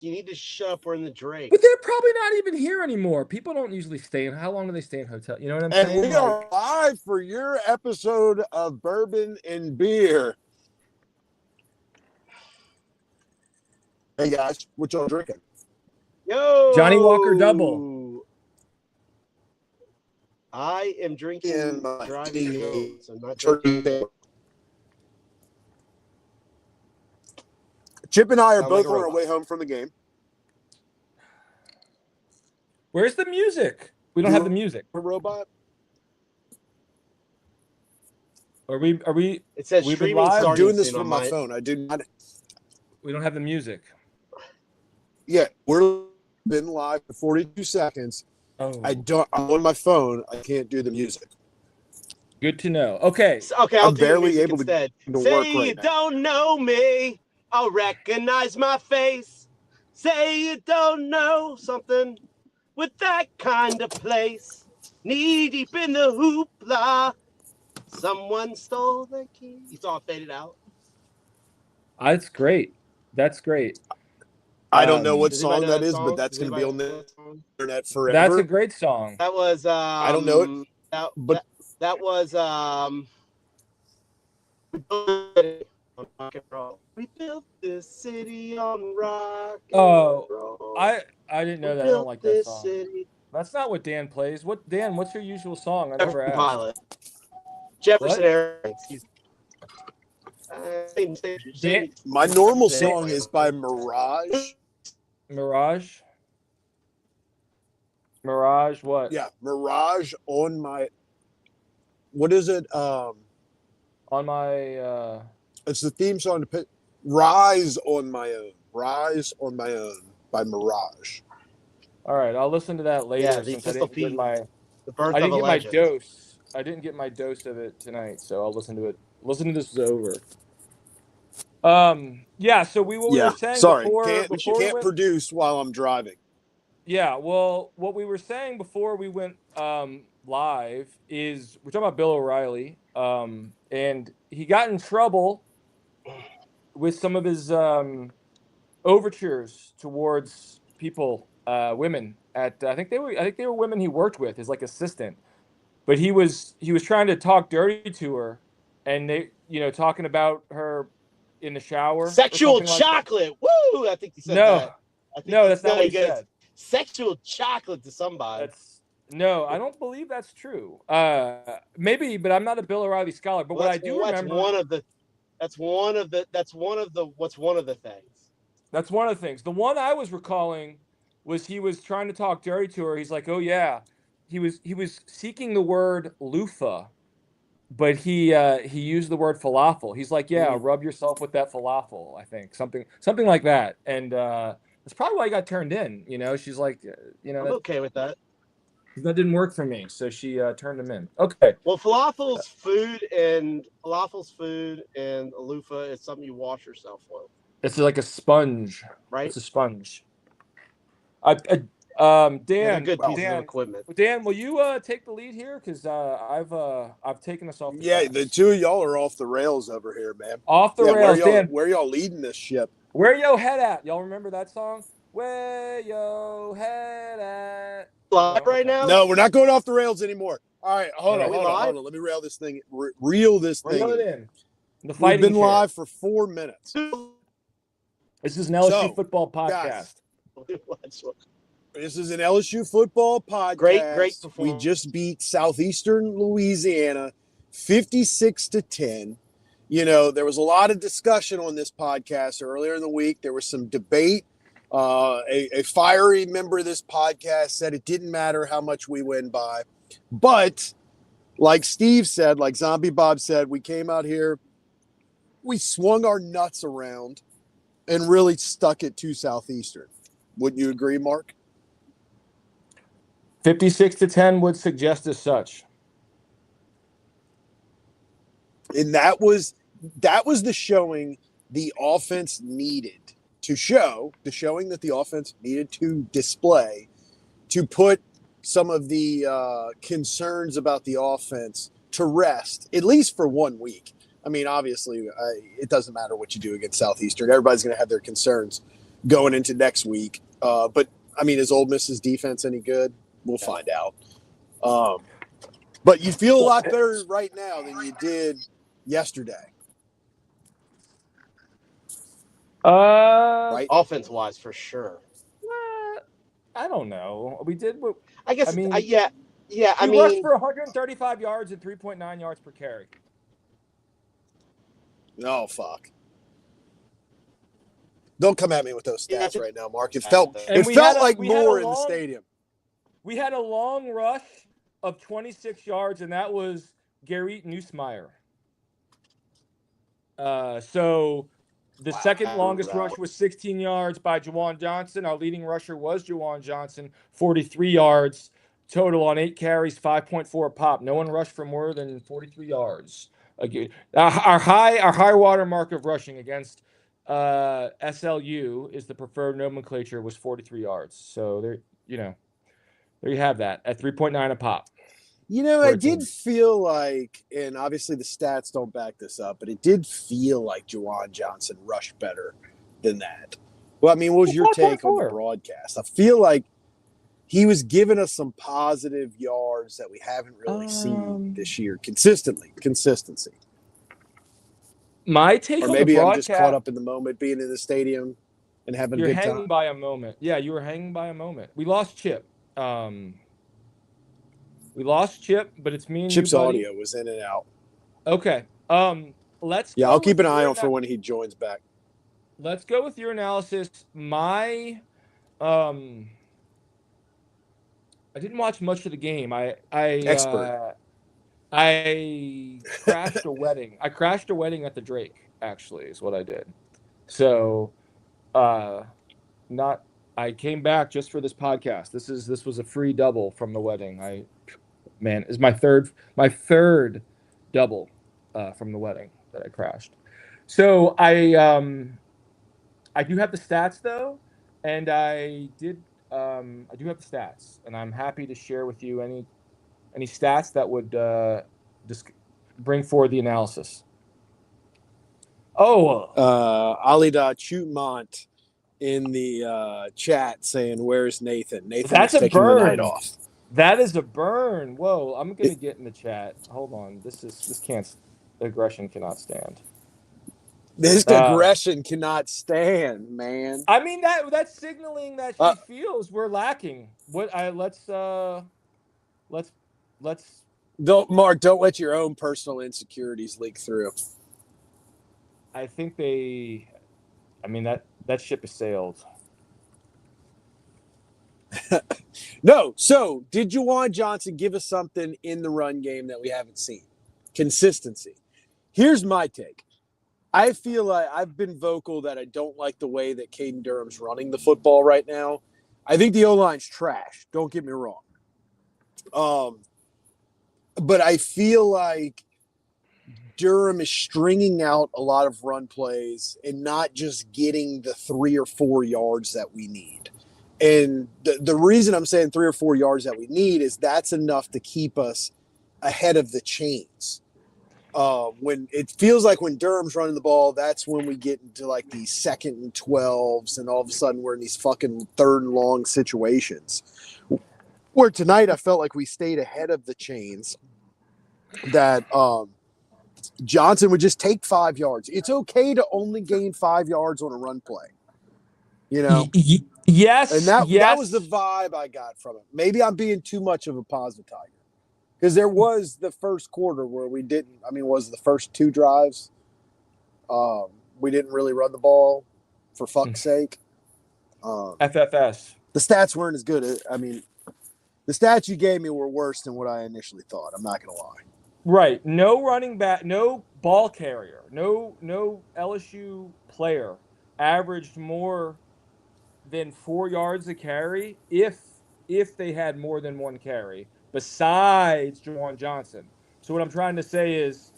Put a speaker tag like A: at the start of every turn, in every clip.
A: You need to shut up. We're in the Drake.
B: But they're probably not even here anymore. People don't usually stay in. How long do they stay in hotel? You know what I'm
C: And
B: saying?
C: we are live for your episode of Bourbon and Beer. Hey guys, what y'all drinking?
A: Yo,
B: Johnny Walker Double.
A: I am drinking driving notes. I'm not
C: turkey.
A: drinking.
C: Chip and I are
A: Sound
C: both
A: like a
C: on our
A: robot.
C: way home from the game.
B: Where's the music? We don't have the music.
C: A robot?
B: Are we?
A: It says
B: we've been
A: streaming
B: live?
C: I'm
A: starting
C: doing this
A: soon
C: from
A: on
C: my phone. I do not.
B: We don't have the music.
C: Yeah, we're been live for 42 seconds.
B: Oh,
C: I'm on my phone. I can't do the music.
B: good to know. Okay.
A: Okay, I'll
C: I'm
A: do
C: barely
A: the music
C: able to
A: instead.
C: work
A: Say
C: right
A: you
C: now.
A: don't know me. I'll recognize my face. Say you don't know something with that kind of place. Knee deep in the hoopla. Someone stole the key. It's all faded out.
B: That's great. That's great.
C: I don't know what
A: Does anybody
C: song
A: know
C: that is, but that's
A: Does
C: going to be on
A: anybody know
C: the
A: that song?
C: internet forever.
B: That's a great song.
A: That was
C: I don't know it, but
A: that was rock and roll. We built this city on rock and roll.
B: I didn't know
A: We
B: that. I don't
A: built
B: like that
A: this
B: song.
A: city.
B: That's not what Dan plays. What's your usual song? I never asked.
A: Pilot. Jefferson
B: What?
A: Airplanes.
C: my normal song is by Mirage.
B: Mirage what?
C: Yeah, Mirage on my. What is it?
B: On my
C: It's the theme song to Rise on My Own. Rise on My Own by Mirage.
B: all right, I'll listen to that later.
A: Yeah, the
B: since I
A: Pistol
B: didn't get
A: Pete.
B: my
A: The birth
B: I
A: of
B: didn't
A: a
B: get my
A: legend.
B: dose. I didn't get my dose of it tonight, so I'll listen to it. Listen to this over. Yeah, so we were saying
C: sorry,
B: before
C: can't produce while I'm driving.
B: Yeah, well, what we were saying before we went live is we're talking about Bill O'Reilly, and he got in trouble with some of his overtures towards people, women at I think they were women he worked with as like assistant, but he was trying to talk dirty to her, and they talking about her in the shower.
A: Sexual chocolate. Woo! I think he said that.
B: No, that's not what he said.
A: Sexual chocolate to somebody.
B: No, I don't believe that's true. Maybe, but I'm not a Bill O'Reilly scholar. But what I do remember,
A: that's one of the things.
B: That's one of the things. The one I was recalling was he was trying to talk dirty to her. He's like, "Oh yeah," he was seeking the word loofah, but he used the word falafel. He's like, "Yeah, rub yourself with that falafel." I think something like that, and that's probably why he got turned in. She's like,
A: I'm okay with that.
B: That didn't work for me, so she turned him in. Okay.
A: Well, falafel's food and a loofah is something you wash yourself with.
B: It's like a sponge,
A: right?
B: It's a sponge. Dan,
A: good piece of equipment.
B: Dan, will you take the lead here? Because I've taken us off.
C: The two of y'all are off the rails over here, man.
B: Off the rails, Dan.
C: Where y'all leading this ship?
B: Where yo head at? Y'all remember that song? Where yo head at?
A: Live right now?
C: No, we're not going off the rails anymore. All right, hold on. Let me reel this thing. Reel this thing
B: in.
C: We've been live for 4 minutes.
B: This is an LSU football podcast.
C: Guys, this is an LSU football podcast.
A: Great performance.
C: We just beat Southeastern Louisiana 56-10. There was a lot of discussion on this podcast earlier in the week. There was some debate. A fiery member of this podcast said it didn't matter how much we win by. But like Steve said, like Zombie Bob said, we came out here, we swung our nuts around and really stuck it to Southeastern. Wouldn't you agree, Mark?
B: 56-10 would suggest as such.
C: And that was the showing the offense needed to show, the showing that the offense needed to display to put some of the concerns about the offense to rest, at least for 1 week. I mean, obviously, it doesn't matter what you do against Southeastern. Everybody's going to have their concerns. going into next week. But I mean, is Ole Miss's defense any good? We'll find out. But you feel a lot better right now than you did yesterday, right?
A: Offense-wise, for sure.
B: I don't know. We did what
A: I guess.
B: I mean.
A: Yeah. I
B: We rushed
A: mean,
B: for 135 yards and 3.9 yards per carry.
C: Oh, fuck. Don't come at me with those stats right now, Mark. It felt like more in the stadium.
B: We had a long rush of 26 yards, and that was Gerrit Nussmeier. So the second longest rush was 16 yards by Juwan Johnson. Our leading rusher was Juwan Johnson, 43 yards total on 8 carries, 5.4 pop. No one rushed for more than 43 yards. Again, our high water mark of rushing against SLU is the preferred nomenclature was 43 yards. So there you have that at 3.9 a pop.
C: I did feel like, and obviously the stats don't back this up, but it did feel like Juwan Johnson rushed better than that. Well, I mean, what was your take on the broadcast? I feel like he was giving us some positive yards that we haven't really seen this year. Consistency.
B: My take on the broadcast. Or maybe
C: I'm just caught up in the moment being in the stadium and having a good time.
B: You're hanging by a moment. Yeah, you were hanging by a moment. We lost Chip. But it's me and
C: Chip's
B: you, buddy.
C: audio was in and out.
B: Okay.
C: I'll keep an eye on for when he joins back.
B: Let's go with your analysis. I didn't watch much of the game. I crashed a wedding. I crashed a wedding at the Drake, actually, is what I did. So, I came back just for this podcast. This was a free double from the wedding. Is my third double from the wedding that I crashed. So I do have the stats though, and I do have the stats, and I'm happy to share with you any stats that would bring forward the analysis.
C: Alida Chutmont in the chat saying, "Where's Nathan?
B: That's
C: taking
B: a burn.
C: The night off."
B: That is a burn. Whoa, I'm gonna get in the chat. Hold on. Aggression cannot stand.
C: This aggression cannot stand, man.
B: I mean that's signaling that she feels we're lacking. Let's
C: don't let your own personal insecurities leak through.
B: I think that ship has sailed.
C: No. So did Juwan Johnson give us something in the run game that we haven't seen? Consistency. Here's my take. I feel like I've been vocal that I don't like the way that Caden Durham's running the football right now. I think the O-line's trash. Don't get me wrong. But I feel like Durham is stringing out a lot of run plays and not just getting the 3 or 4 yards that we need. And the reason I'm saying 3 or 4 yards that we need is that's enough to keep us ahead of the chains. When it feels like when Durham's running the ball, that's when we get into like these 2nd and 12s, and all of a sudden we're in these fucking 3rd and long situations. Where tonight I felt like we stayed ahead of the chains. That Johnson would just take 5 yards. It's okay to only gain 5 yards on a run play.
B: Yes.
C: And that was the vibe I got from it. Maybe I'm being too much of a positive tiger. Because there was the first quarter where we didn't. I mean, was the first 2 drives. We didn't really run the ball, for fuck's sake.
B: FFS.
C: The stats weren't as good. I mean, the stats you gave me were worse than what I initially thought. I'm not going to lie.
B: Right. No running back, no ball carrier, no LSU player averaged more than 4 yards a carry if they had more than 1 carry. Besides Juwan Johnson. So what I'm trying to say is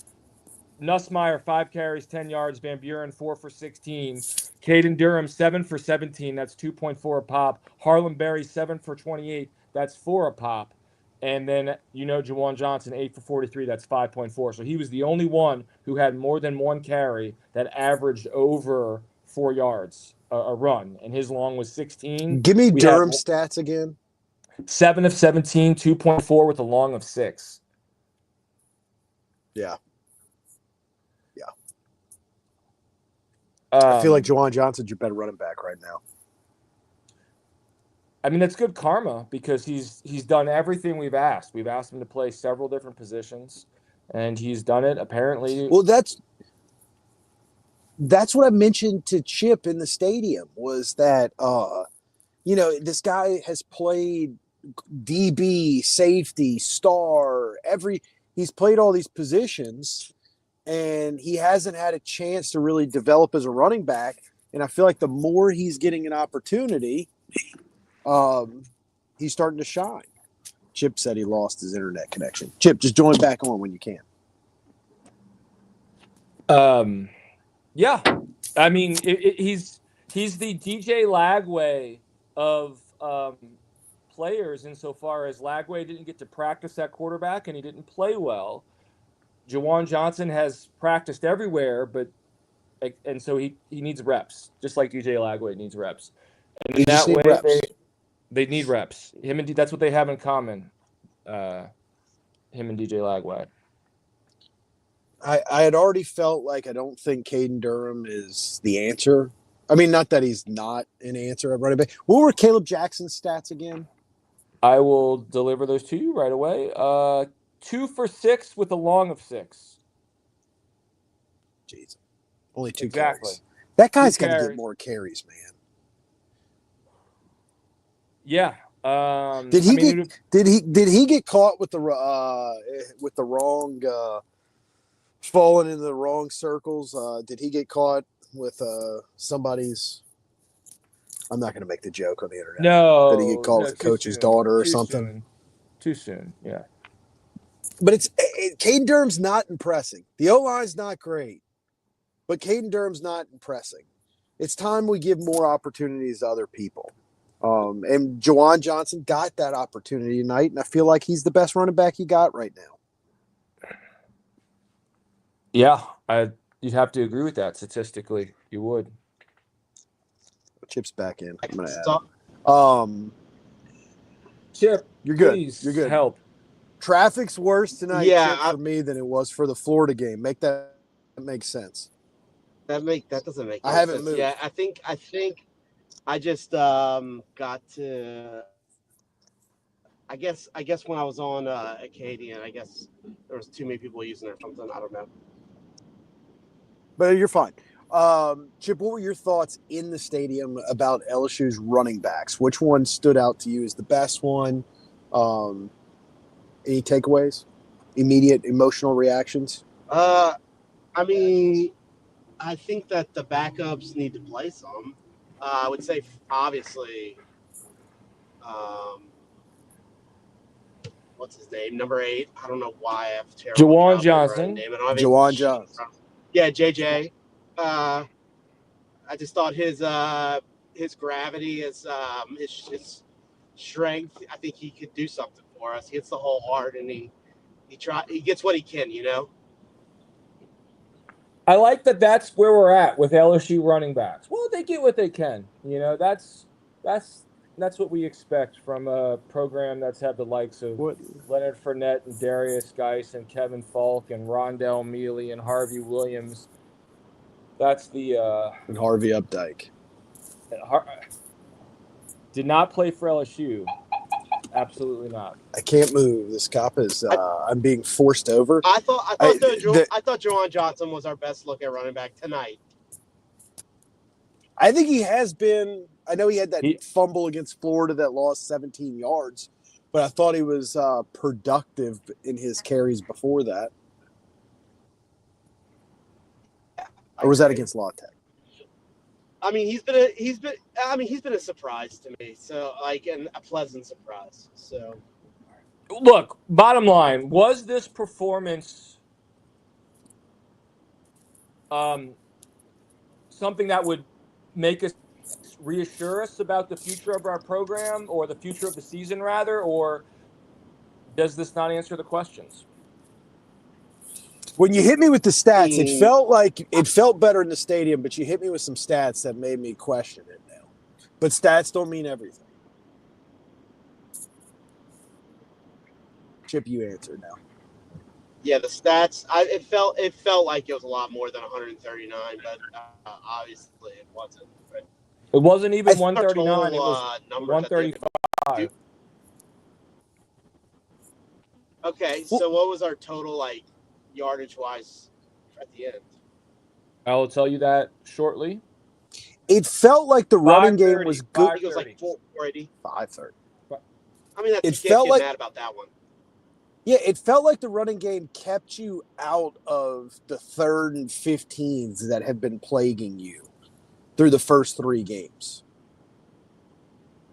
B: Nussmeier, 5 carries, 10 yards. Van Buren, 4 for 16. Caden Durham, 7 for 17. That's 2.4 a pop. Harlem Berry, 7 for 28. That's 4 a pop. And then, Juwan Johnson, 8 for 43. That's 5.4. So he was the only one who had more than 1 carry that averaged over 4 yards a run, and his long was 16.
C: Give me
B: We
C: Durham
B: had
C: stats again.
B: 7 of 17, 2.4 with a long of 6.
C: Yeah. I feel like Juwan Johnson's your better running back right now.
B: I mean, that's good karma because he's done everything we've asked. We've asked him to play several different positions, and he's done it apparently.
C: Well, that's what I mentioned to Chip in the stadium was that this guy has played DB, safety, star, he's played all these positions, and he hasn't had a chance to really develop as a running back. And I feel like the more he's getting an opportunity, he's starting to shine. Chip said he lost his internet connection. Chip, just join back on when you can.
B: Yeah, I mean, he's the DJ Lagway of players insofar as Lagway didn't get to practice at quarterback and he didn't play well. Juwan Johnson has practiced everywhere, and so he needs reps, just like DJ Lagway needs reps. And in that way, they need reps. That's what they have in common. Him and DJ Lagway.
C: I had already felt like I don't think Caden Durham is the answer. I mean, not that he's not an answer at running back. What were Caleb Jackson's stats again?
B: I will deliver those to you right away. 2 for 6 with a long of 6.
C: Jeez, only 2
B: exactly.
C: carries. That guy's got to get more carries, man.
B: Yeah.
C: Did he get caught with the wrong falling into the wrong circles? Did he get caught with somebody's? I'm not going to make the joke on the internet.
B: No.
C: Did he get caught with a coach's daughter or something?
B: Too soon. Yeah.
C: But Caden Durham's not impressing. The O-line's not great, but Caden Durham's not impressing. It's time we give more opportunities to other people. And Juwan Johnson got that opportunity tonight, and I feel like he's the best running back you got right now.
B: Yeah, you'd have to agree with that statistically. You would.
C: Chip's back in. I'm gonna add.
B: Chip,
C: you're good.
B: Please
C: you're good.
B: Help.
C: Traffic's worse tonight, Chip, for me than it was for the Florida game. Make that make sense.
A: That doesn't make.
C: I haven't
A: sense.
C: moved.
A: Yeah, I think I just got to. I guess when I was on Acadian, I guess there was too many people using it or something. I don't know.
C: But you're fine. Chip, what were your thoughts in the stadium about LSU's running backs? Which one stood out to you as the best one? Any takeaways? Immediate emotional reactions?
A: I mean, I think that the backups need to play some. I would say, obviously, what's his name? Number 8. I don't know why I have terrible.
B: Juwan Johnson.
C: Juwan Johnson.
A: Yeah, JJ. I just thought his gravity, his strength. I think he could do something for us. He hits the hole hard, and he gets what he can.
B: I like that. That's where we're at with LSU running backs. Well, they get what they can. That's what we expect from a program that's had the likes of Leonard Fournette and Darius Geis and Kevin Falk and Rondell Mealy and Harvey Williams. That's the
C: and Harvey Updike.
B: Did not play for LSU. Absolutely not.
C: I can't move. This cop is. I'm being forced over.
A: I thought Juwan Johnson was our best look at running back tonight.
C: I think he has been. I know he had that fumble against Florida that lost 17 yards, but I thought he was productive in his carries before that. Or was that against La Tech?
A: I mean, he's been a surprise to me. So, and a pleasant surprise. So,
B: look, bottom line, was this performance something that would make us reassure us about the future of our program or the future of the season, rather, or does this not answer the questions?
C: When you hit me with the stats,
A: mean-
C: it felt better in the stadium, but you hit me with some stats that made me question it now. But stats don't mean everything. Chip, you answered now.
A: Yeah, the stats. It felt like it was a lot more than 139, but obviously it wasn't. But
B: It wasn't even
A: I think our
B: 139.
A: total,
B: It was
A: numbers at the end.
B: 135.
A: Okay, so what was our total like yardage wise at the end?
B: I will tell you that shortly.
C: It felt like the running game was good.
A: I think it was like 480.
C: 530.
A: I mean,
C: It
A: you can't
C: felt
A: get
C: like-
A: mad about that one.
C: Yeah, it felt like the running game kept you out of the 3rd and 15s that have been plaguing you through the first 3 games.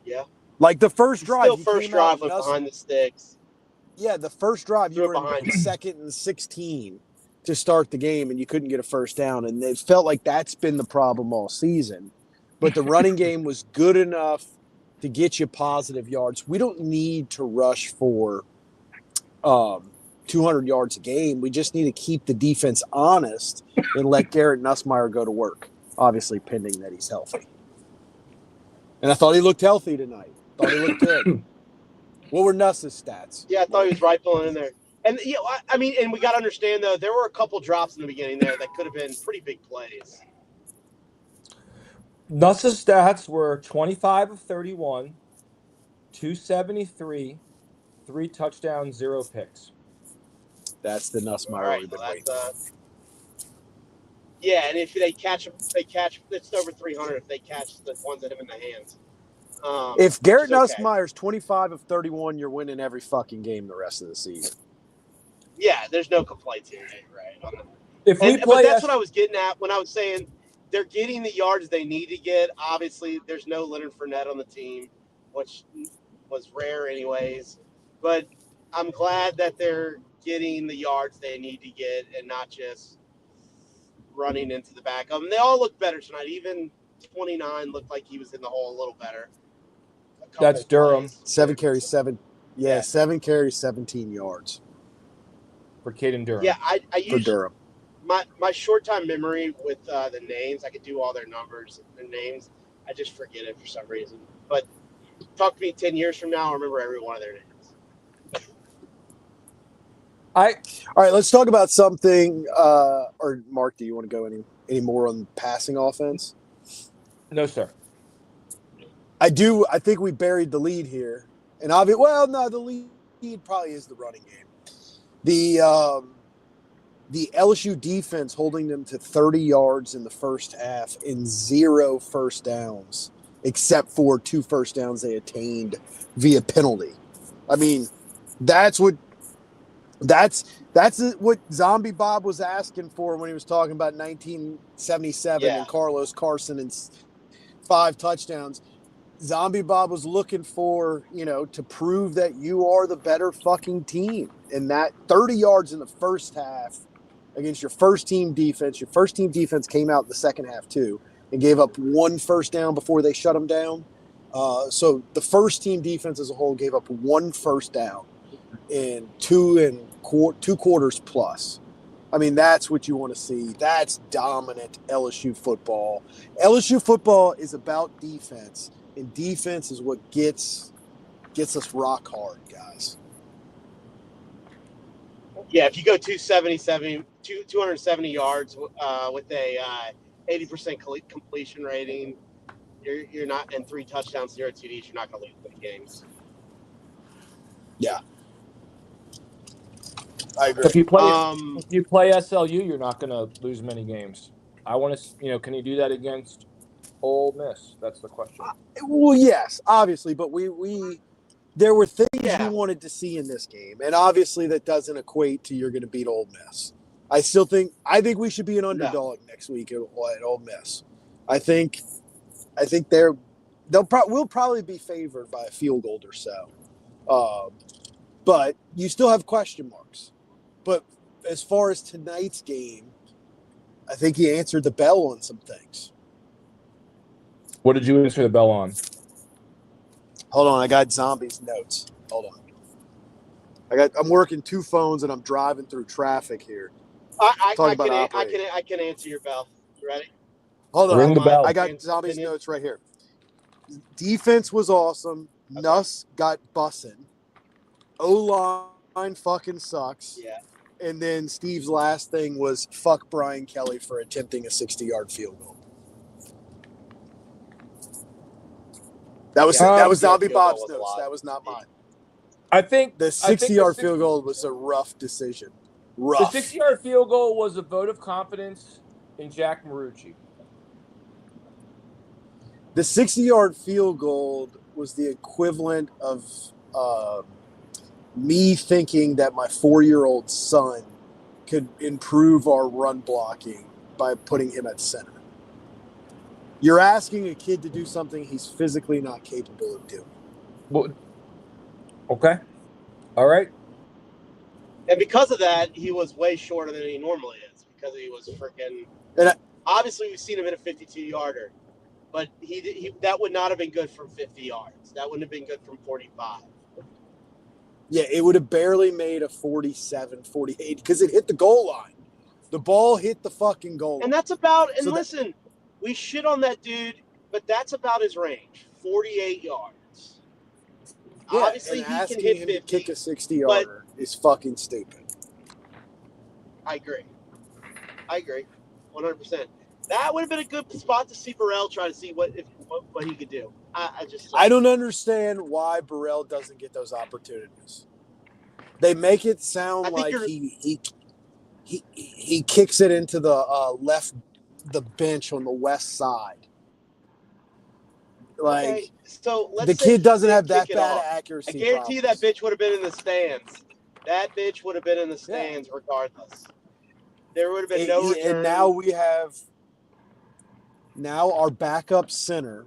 A: Yeah.
C: Like the first drive,
A: Still,
C: you
A: first
C: came out
A: drive went
C: Nuss-
A: behind the sticks.
C: Yeah, the first drive you
A: Threw it
C: were in
A: behind.
C: 2nd and 16 to start the game, and you couldn't get a first down, and it felt like that's been the problem all season. But the running game was good enough to get you positive yards. We don't need to rush for 200 yards a game. We just need to keep the defense honest and let Garrett Nussmeier go to work, obviously pending that he's healthy. And I thought he looked healthy tonight. Thought he looked good. What were Nuss's stats?
A: Yeah, I thought he was rifling in there. And I mean, and we got to understand though, there were a couple drops in the beginning there that could have been pretty big plays.
B: Nuss's stats were 25 of 31, 273, 3 touchdowns, 0 picks.
C: That's the Nussmeier
A: All right,
C: we've been
A: well,
C: waiting
A: that's,
C: on.
A: yeah, and if they catch, it's over 300 if they catch the ones that him in the hands.
C: If Garrett
A: which is okay.
C: Nussmeier's 25 of 31, you're winning every fucking game the rest of the season.
A: Yeah, there's no complaints here, right?
B: If we play,
A: but that's what I was getting at when I was saying they're getting the yards they need to get. Obviously, there's no Leonard Fournette on the team, which was rare anyways. But I'm glad that they're getting the yards they need to get and not just running into the back of them. They all look better tonight. Even 29 looked like he was in the hole a little better.
B: That's Durham.
C: 7 carries, 7 carries, 17 yards
B: for Caden Durham.
A: Yeah, I
C: for
A: usually
C: Durham.
A: my short time memory with the names, I could do all their numbers, their names. I just forget it for some reason. But talk to me 10 years from now, I'll remember every one of their names.
C: All right, let's talk about something. Or Mark, do you want to go any more on passing offense?
B: No, sir.
C: I do. I think we buried the lead here, and the lead probably is the running game. The LSU defense holding them to 30 yards in the first half and 0 first downs, except for 2 first downs they attained via penalty. I mean, that's what Zombie Bob was asking for when he was talking about 1977 and Carlos Carson and 5 touchdowns. Zombie Bob was looking for, to prove that you are the better fucking team. And that 30 yards in the first half against your first team defense. Your first team defense came out in the second half too and gave up 1 first down before they shut them down. So the first team defense as a whole gave up 1 first down in 2 quarters plus. I mean, that's what you want to see. That's dominant LSU football. LSU football is about defense, and defense is what gets us rock hard, guys.
A: Yeah, if you go 270 yards with a 80% completion rating, you're not, and 3 touchdowns, 0 TDs, you're not going to lose many games.
C: Yeah, I agree.
B: If you play SLU, you're not going to lose many games. I want to, can you do that against Ole Miss? That's the question.
C: Well, yes, obviously, but there were things we wanted to see in this game, and obviously that doesn't equate to you're going to beat Ole Miss. I think we should be an underdog next week at Ole Miss. I think we'll probably be favored by a field goal or so. But you still have question marks. But as far as tonight's game, I think he answered the bell on some things.
B: What did you answer the bell on?
C: Hold on, I got Zombie's notes. Hold on. I'm working 2 phones and I'm driving through traffic here. Talk about operating.
A: I can answer your bell. You ready?
C: Hold
B: Ring
C: on.
B: the bell.
C: I got Zombie's notes right here. Defense was awesome.
A: Okay.
C: Nuss got bussin'. O-line fucking sucks.
A: Yeah.
C: And then Steve's last thing was fuck Brian Kelly for attempting a 60-yard field goal. That was Zombie Bob's notes. That was not mine.
B: I think
C: the 60-yard field goal was a rough decision. Rough.
B: The 60-yard field goal was a vote of confidence in Jack Marucci.
C: The 60-yard field goal was the equivalent of me thinking that my 4-year-old son could improve our run blocking by putting him at center. You're asking a kid to do something he's physically not capable of doing.
B: Well, okay. All right.
A: And because of that, he was way shorter than he normally is because he was freaking. Obviously, we've seen him in a 52-yarder, but he that would not have been good from 50 yards. That wouldn't have been good from 45.
C: Yeah, it would have barely made a 47, 48 because it hit the goal line. The ball hit the fucking goal line.
A: And that's about. And so listen, we shit on that dude, but that's about his range, 48 yards.
C: Yeah,
A: obviously, he can hit 50.
C: To kick a 60-yarder is fucking stupid.
A: I agree. 100%. That would have been a good spot to see Burrell try to see what he could do. I don't
C: understand why Burrell doesn't get those opportunities. They make it sound like he kicks it into the bench on the west side. Like,
A: okay, so let's
C: the kid doesn't have that bad accuracy.
A: I guarantee you that bitch would have been in the stands. That bitch would have been in the stands regardless. There would have been no return.
C: And now our backup center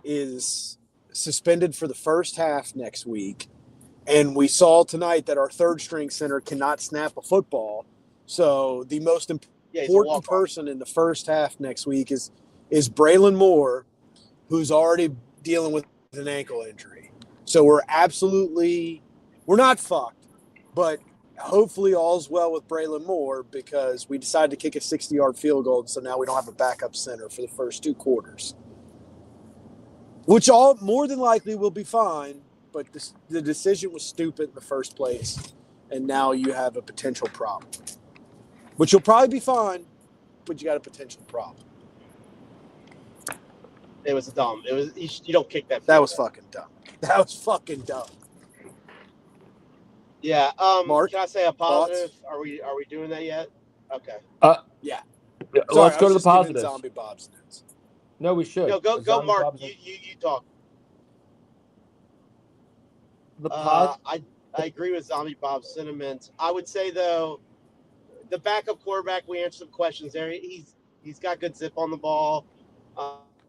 C: is suspended for the first half next week. And we saw tonight that our third string center cannot snap a football. So the most important person in the first half next week is Braylon Moore, who's already dealing with an ankle injury. So we're not fucked, but hopefully all's well with Braylon Moore because we decided to kick a 60-yard field goal, so now we don't have a backup center for the first 2 quarters. Which more than likely will be fine, but the decision was stupid in the first place, and now you have a potential problem. Which you'll probably be fine, but you got a potential problem.
A: It was dumb. You don't kick that.
C: That was fucking dumb. That was fucking dumb.
A: Yeah.
C: Mark,
A: can I say a positive? Thoughts? Are we doing that yet? Okay.
C: Yeah.
B: Sorry, let's go to the positives.
C: Zombie Bob's notes.
B: No, we should.
A: No, go, Mark. You talk. I agree with Zombie Bob's sentiments. I would say though, the backup quarterback. We answered some questions there. He's got good zip on the ball.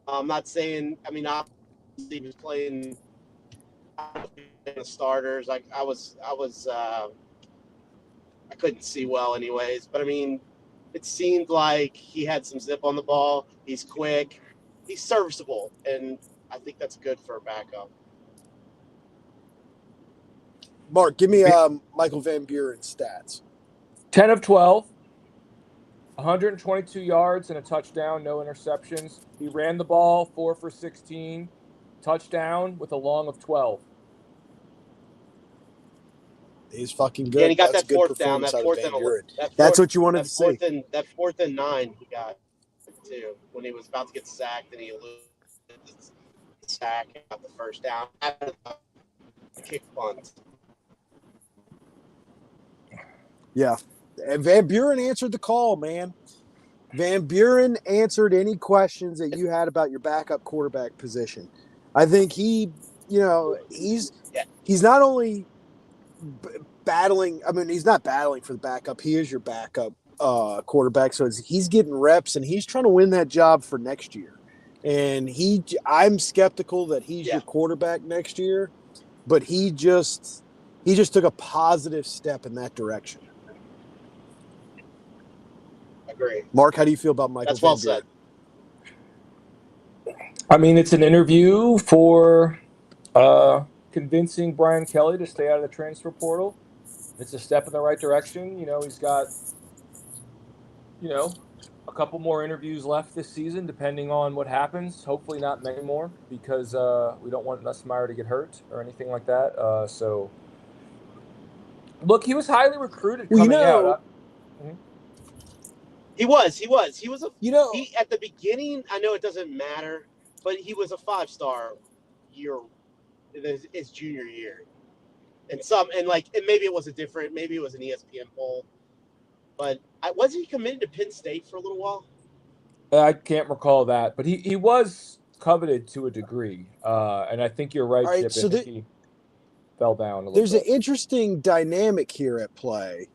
A: I'm not saying. I mean, obviously he was playing the starters. I couldn't see well, anyways. But I mean, it seemed like he had some zip on the ball. He's quick. He's serviceable, and I think that's good for a backup.
C: Mark, give me Michael Van Buren's stats.
B: 10 of 12, 122 yards and a touchdown, no interceptions. He ran the ball 4 for 16, touchdown with a long of 12.
C: He's fucking good.
A: Yeah, and he got that fourth down. That's what you wanted to see. That 4th and 9 he got too when he was about to get sacked, and he eluded the sack and got the first down. Kick punt.
C: Yeah. Van Buren answered the call, man. Van Buren answered any questions that you had about your backup quarterback position. I think he's not only battling. I mean, he's not battling for the backup. He is your backup quarterback. So he's getting reps, and he's trying to win that job for next year. And I'm skeptical that he's your quarterback next year, but he just took a positive step in that direction.
A: Agree.
C: Mark, how do you feel about Michael?
A: That's well said.
B: I mean, it's an interview for convincing Brian Kelly to stay out of the transfer portal. It's a step in the right direction. You know, he's got a couple more interviews left this season, depending on what happens. Hopefully not many more, because we don't want Nussmeier to get hurt or anything like that. So, look, he was highly recruited
C: Well,
B: coming out.
A: He was a
C: you
A: at the beginning. I know it doesn't matter, but he was a 5-star year his junior year, and maybe it was maybe it was an ESPN poll, but wasn't he committed to Penn State for a little while?
B: I can't recall that, but he was coveted to a degree, and I think you're right,
C: All right,
B: Chip.
C: so
B: I think he fell down a little
C: there's
B: bit.
C: an interesting dynamic here at play.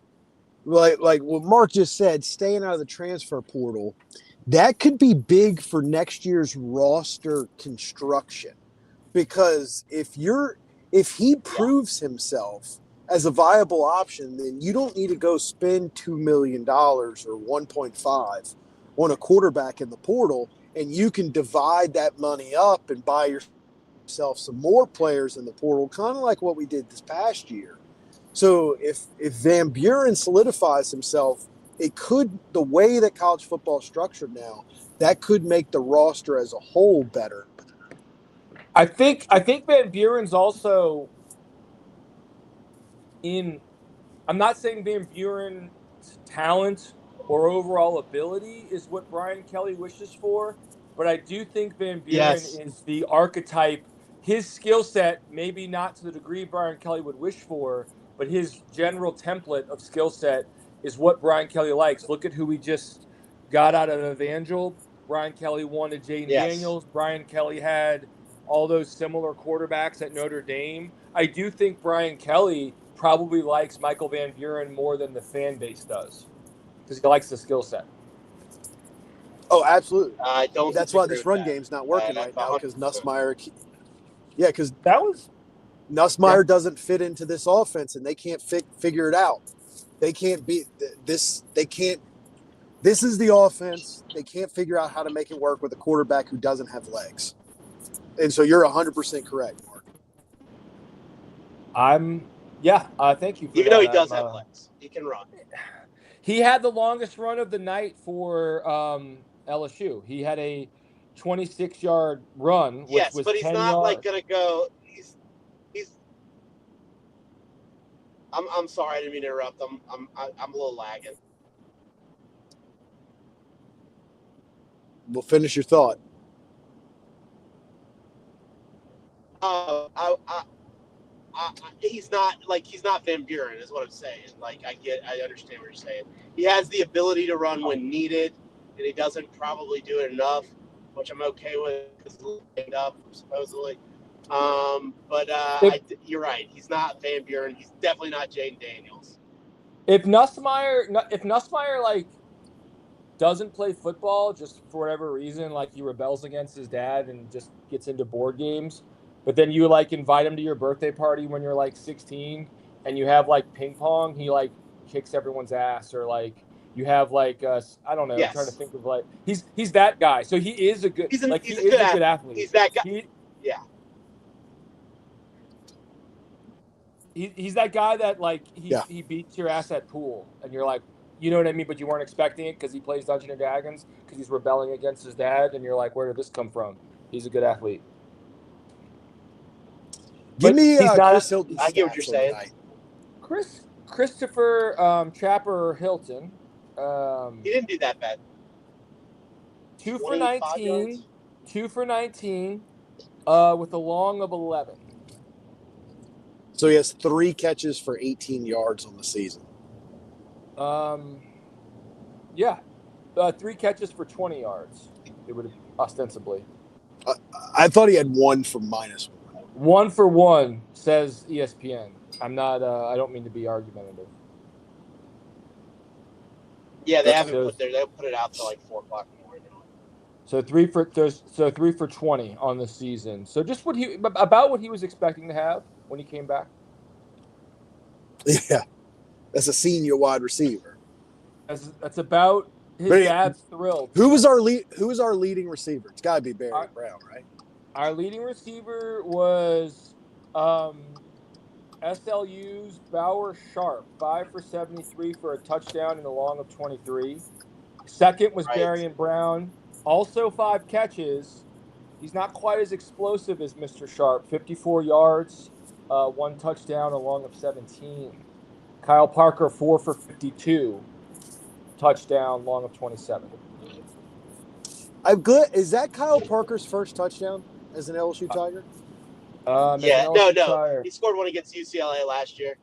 C: Like what Mark just said, staying out of the transfer portal, that could be big for next year's roster construction. Because if he proves himself as a viable option, then you don't need to go spend $2 million or 1.5 on a quarterback in the portal, and you can divide that money up and buy yourself some more players in the portal, kind of like what we did this past year. So if Van Buren solidifies himself, it could, the way that college football is structured now, that could make the roster as a whole better.
B: I think Van Buren's also I'm not saying Van Buren's talent or overall ability is what Brian Kelly wishes for, but I do think Van Buren is the archetype. His skill set, maybe not to the degree Brian Kelly would wish for, but his general template of skill set is what Brian Kelly likes. Look at who we just got out of Evangel. Brian Kelly wanted Jaden Daniels. Brian Kelly had all those similar quarterbacks at Notre Dame. I do think Brian Kelly probably likes Michael Van Buren more than the fan base does, because he likes the skill set.
C: Oh, absolutely.
A: I don't.
C: That's why this run game's not working right now, because Nussmeier. Yeah, because Nussmeier doesn't fit into this offense, and they can't figure it out. They can't beat this. They can't. This is the offense. They can't figure out how to make it work with a quarterback who doesn't have legs. And so you're 100% correct, Mark.
B: Thank you for
A: Even
B: that.
A: though he does have legs, he can run.
B: He had the longest run of the night for LSU. He had a 26-yard run, which was 10 yards.
A: But he's not like gonna go. He's. I'm sorry, I didn't mean to interrupt. I'm a little lagging.
C: We'll finish your thought.
A: He's not Van Buren, is what I'm saying. Like, I understand what you're saying. He has the ability to run when needed, and he doesn't probably do it enough, which I'm okay with because he's laid up supposedly. You're right. He's not Van Buren. He's definitely not Jaden Daniels.
B: If Nussmeier doesn't play football just for whatever reason, like he rebels against his dad and just gets into board games, but then you invite him to your birthday party when you're 16 and you have ping pong, he kicks everyone's ass, or you have I don't know, I'm trying to think of he's that guy. So he is a good
A: he's a good athlete. He's that guy.
B: He's that guy that he beats your ass at pool and you're like, you know what I mean, but you weren't expecting it because he plays Dungeons and Dragons because he's rebelling against his dad, and you're like, where did this come from? He's a good athlete.
C: Give me Chris Hilton.
A: I get what you're saying.
B: Christopher Trapper Hilton.
A: He didn't do that bad.
B: 2 for 19. 2 for 19 with a long of 11.
C: So he has 3 catches for 18 yards on the season.
B: 3 catches for 20 yards. It would ostensibly.
C: I thought he had 1 for -1.
B: 1 for 1, says ESPN. I'm not. I don't mean to be argumentative.
A: Yeah, they haven't put there. They'll put it out till 4 o'clock in the morning.
B: So 3 for 20 on the season. So just what he was expecting to have when he came back.
C: Yeah, that's a senior wide receiver.
B: That's about his dad's thrilled.
C: Who was our leading receiver? It's got to be Barry Brown, right?
B: Our leading receiver was SLU's Bauer Sharp, 5 for 73 for a touchdown and a long of 23. Second was
A: Right.
B: Barian Brown, also 5 catches. He's not quite as explosive as Mr. Sharp. 54 yards, 1 touchdown, a long of 17. Kyle Parker, 4 for 52, touchdown, long of 27.
C: I'm good. Is that Kyle Parker's first touchdown as an LSU Tiger?
B: As an
A: Yeah, no.
B: LSU Tiger.
A: He scored one against UCLA last year.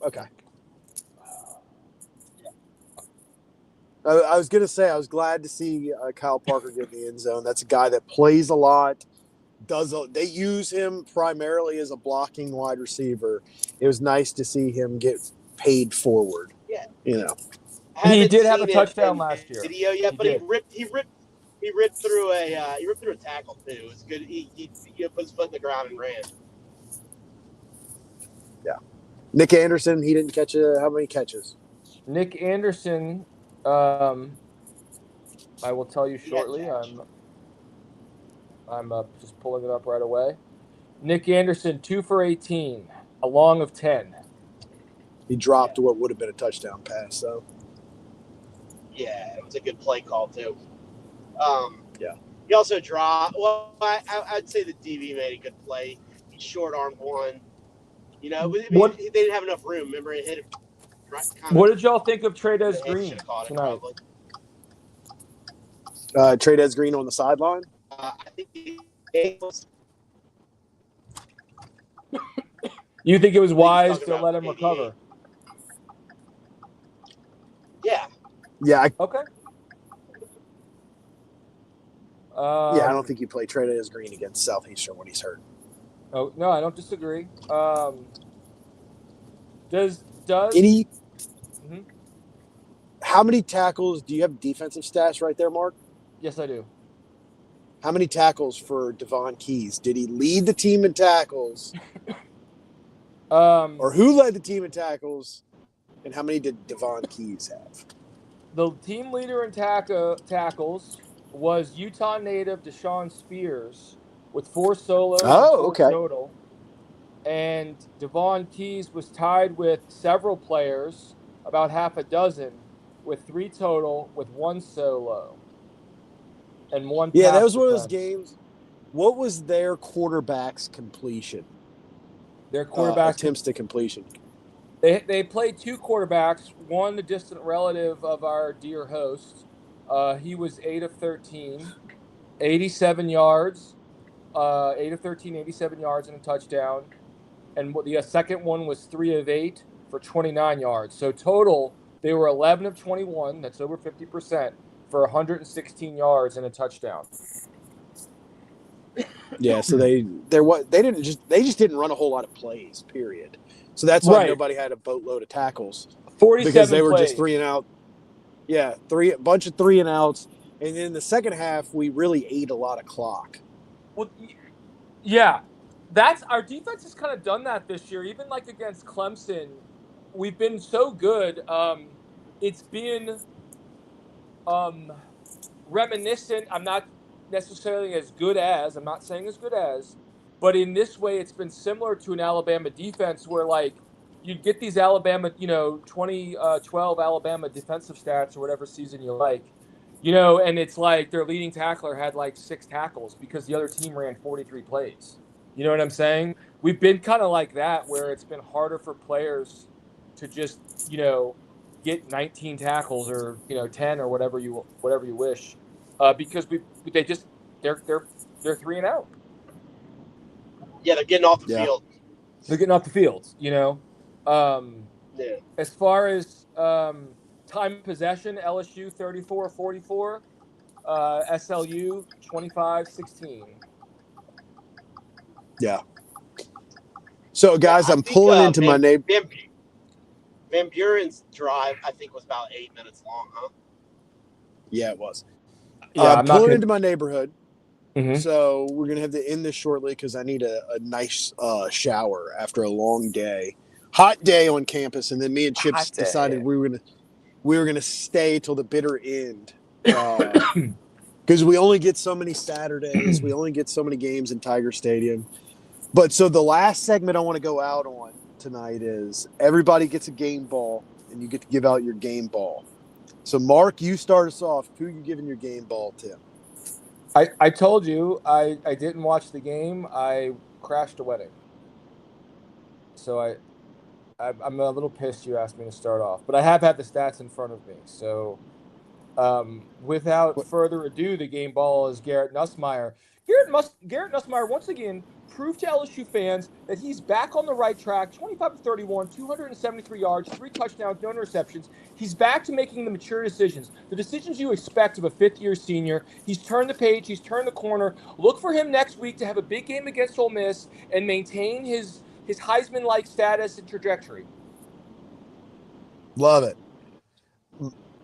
C: Okay. I was going to say, I was glad to see Kyle Parker get in the end zone. That's a guy that plays a lot. They use him primarily as a blocking wide receiver. It was nice to see him get paid forward.
A: Yeah.
C: You know.
B: He did have a touchdown last year.
A: Video yet,
B: He
A: but
B: did.
A: he ripped through a tackle too. It was good. He put his foot in the ground and ran.
C: Yeah. Nick Anderson, he didn't catch how many catches?
B: Nick Anderson, I will tell you shortly. I'm just pulling it up right away. Nick Anderson, 2 for 18, a long of 10.
C: He dropped what would have been a touchdown pass. So.
A: Yeah, it was a good play call too.
C: Yeah.
A: He also dropped. Well, I'd say the DB made a good play. He short-armed one. You know, they didn't have enough room. Remember, it hit him.
B: What did y'all think of Trey'Dez Green tonight?
C: Trey'Dez Green on the sideline?
A: I think he was.
B: You think it was wise to let him recover?
A: Yeah.
C: Yeah.
B: Okay.
C: Yeah, I don't think you play Trey'Dez Green against Southeastern when he's hurt.
B: Oh no, I don't disagree. Does
C: any?
B: Mm-hmm.
C: How many tackles do you have? Defensive stats right there, Mark?
B: Yes, I do.
C: How many tackles for Devon Keys? Did he lead the team in tackles? Or who led the team in tackles? And how many did Devon Keys have?
B: The team leader in tackles was Utah native Deshaun Spears with 4 solos and 4 total. And Devon Keys was tied with several players, about half a dozen, with 3 total, with 1 solo. And 1
C: Yeah,
B: pass
C: that was one of
B: defense.
C: those games. What was their quarterback's completion?
B: Their quarterback's
C: attempts to completion.
B: They played 2 quarterbacks, one a distant relative of our dear host. He was 8 of 13, 87 yards, 8 of 13, 87 yards and a touchdown. And the second one was 3 of 8 for 29 yards. So total, they were 11 of 21, that's over 50%, for 116 yards and a touchdown.
C: Yeah, so they just didn't run a whole lot of plays, period. So that's why nobody had a boatload of tackles.
B: 47
C: because they were
B: plays.
C: just 3 and out. Yeah, a bunch of 3 and outs. And in the second half, we really ate a lot of clock.
B: Well, yeah. Our defense has kind of done that this year. Even like against Clemson, we've been so good. It's been reminiscent. I'm not necessarily as good as, I'm not saying as good as, but in this way, it's been similar to an Alabama defense where like you'd get these Alabama, 2012 Alabama defensive stats or whatever season you like, and it's like their leading tackler had like 6 tackles because the other team ran 43 plays. You know what I'm saying? We've been kind of like that where it's been harder for players to just, get 19 tackles or 10 or whatever you wish, because they're 3 and out.
A: Yeah, they're getting off the field.
B: They're getting off the field. As far as time of possession, LSU 34-44, SLU 25-16.
C: Yeah. So, guys, I'm pulling into my neighbor.
A: Van Buren's drive, I think, was about 8 minutes long, huh?
C: Yeah, it was.
B: Yeah,
C: I'm pulling into my neighborhood.
B: Mm-hmm.
C: So we're going to have to end this shortly because I need a nice shower after a long day. Hot day on campus. And then me and Chips decided we were gonna stay till the bitter end. Because we only get so many Saturdays. We only get so many games in Tiger Stadium. But so the last segment I want to go out on tonight is everybody gets a game ball. and you get to give out your game ball. So, Mark, you start us off. Who are you giving your game ball to?
B: I told you I didn't watch the game. I crashed a wedding. So I'm a little pissed you asked me to start off, but I have had the stats in front of me. So without further ado, the game ball is Garrett Nussmeier. Garrett Nussmeier once again proved to LSU fans that he's back on the right track. 25 of 31, 273 yards, 3 touchdowns, no interceptions. He's back to making the mature decisions, the decisions you expect of a fifth-year senior. He's turned the page. He's turned the corner. Look for him next week to have a big game against Ole Miss and maintain his Heisman-like status and trajectory.
C: Love it.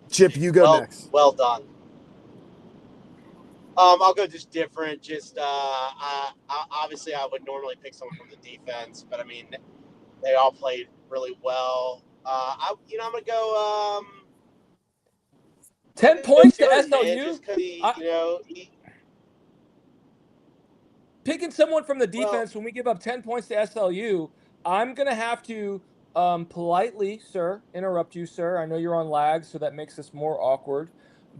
C: Chip, you go next.
A: Well done. I'll go just different. Obviously, I would normally pick someone from the defense, but I mean, they all played really well. I'm gonna go
B: 10 points to
A: Bjorn,
B: SLU.
A: man, just 'cause
B: Picking someone from the defense when we give up 10 points to SLU, I'm gonna have to politely, sir, interrupt you, sir. I know you're on lag, so that makes this more awkward.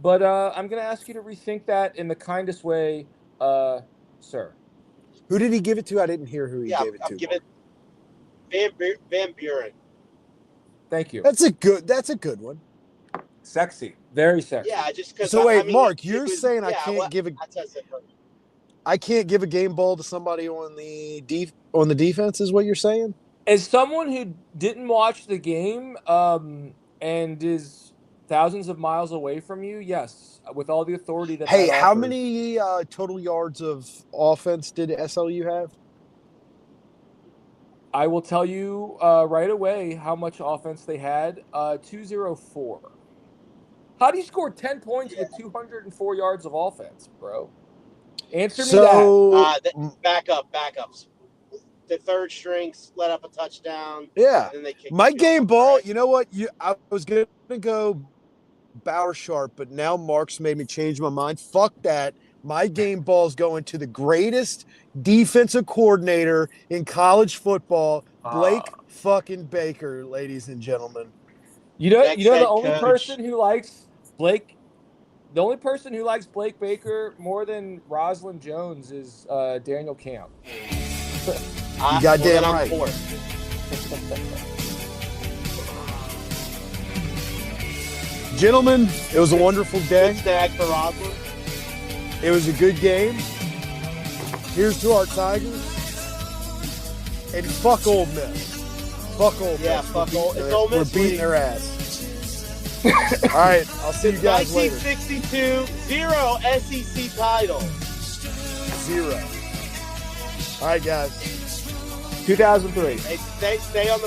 B: But I'm going to ask you to rethink that in the kindest way, sir.
C: Who did he give it to? I didn't hear who he gave it to.
A: Give it Van Buren.
B: Thank you.
C: That's a good one.
B: Sexy. Very sexy.
A: Yeah, just because.
C: So wait, Mark, you're saying I can't give a game ball to somebody on the defense, is what you're saying?
B: As someone who didn't watch the game and is thousands of miles away from you, yes, with all the authority that.
C: Hey,
B: that
C: how
B: offers.
C: many total yards of offense did SLU have?
B: I will tell you right away how much offense they had. 204. How do you score 10 points with 204 yards of offense, bro? Answer me that.
A: Backups. The third strings let up a touchdown.
C: Yeah.
A: And then they
C: My game ball, you know what? I was going to go Bauer Sharp, but now Mark's made me change my mind. Fuck that. My game ball's going to the greatest defensive coordinator in college football, Blake fucking Baker, ladies and gentlemen.
B: You know the only person who likes Blake Baker more than Roslyn Jones is Daniel Camp.
C: You got damn right. Gentlemen, it was a wonderful day.
A: Good snag for Roslyn.
C: It was a good game. Here's to our Tigers. And fuck Ole Miss. Fuck Ole Miss.
A: Yeah, fuck Ole Miss. Ole Miss
C: We're beating their ass. All right, I'll see you guys later.
A: 1962, 0 SEC title.
C: 0. All right, guys.
B: 2003.
A: Hey, stay on.